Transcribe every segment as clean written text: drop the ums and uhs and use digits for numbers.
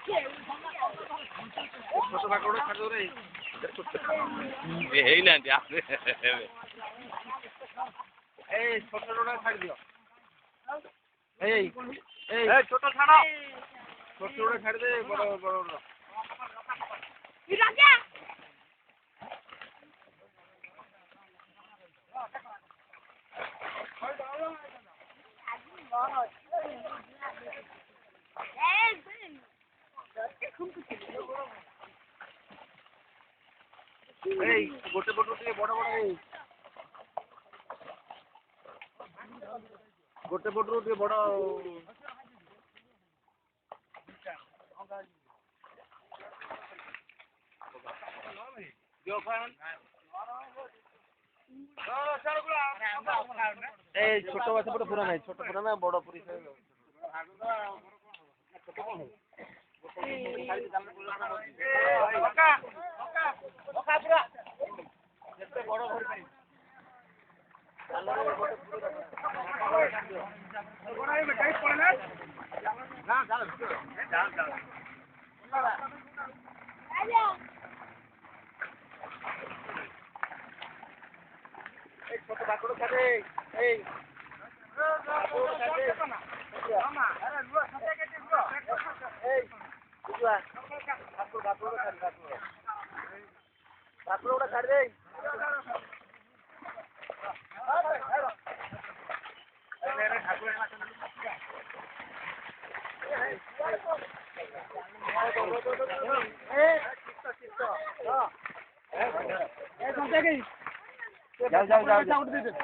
छोट भाकुड़ छाड़ दो रे यही ना ए छोट छोटा छाड़ दियो ए छोट छाड़ छोट छोटा छाड़ दे बड़ बड़ राजा गोटे पटू टे बड़ बड़ गोटे पटू टे बड़ छोट बास पटे पूरा नहीं छोट पूरा ना बड़ पूरी छोट भाकुड़ छाड़े भाकुड़ गुड़ा छाड़ दे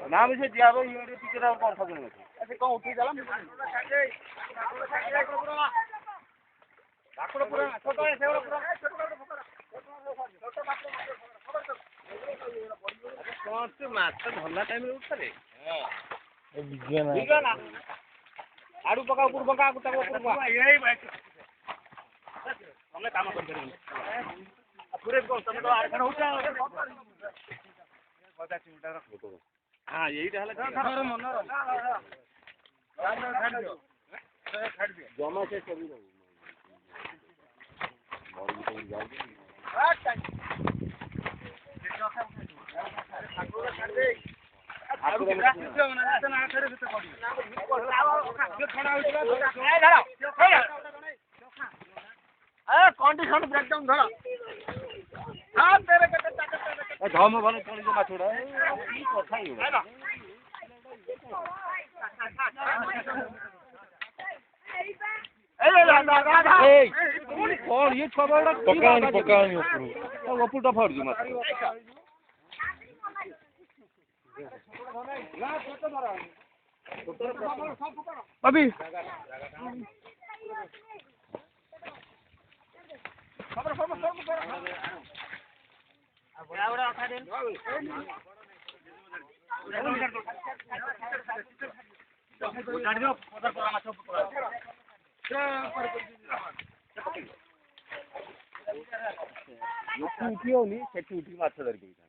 ना मुझे दिया टीचर कौन सा ऐसे कौन उठी चला भला टाइम उठा आड़ू पका ऊपर पका तुम काम कर तुम तो आड़ हो हाँ यही जमा से सभी कंडीशन ब्रेकडाउन धर हाँ तेरे धम भले चली जो माछड़ा की कथा ही कौन ये छबड़ा पकानी ऊपर फाड़ जो माछ अभी उठी होनी से उठी माछ धरिक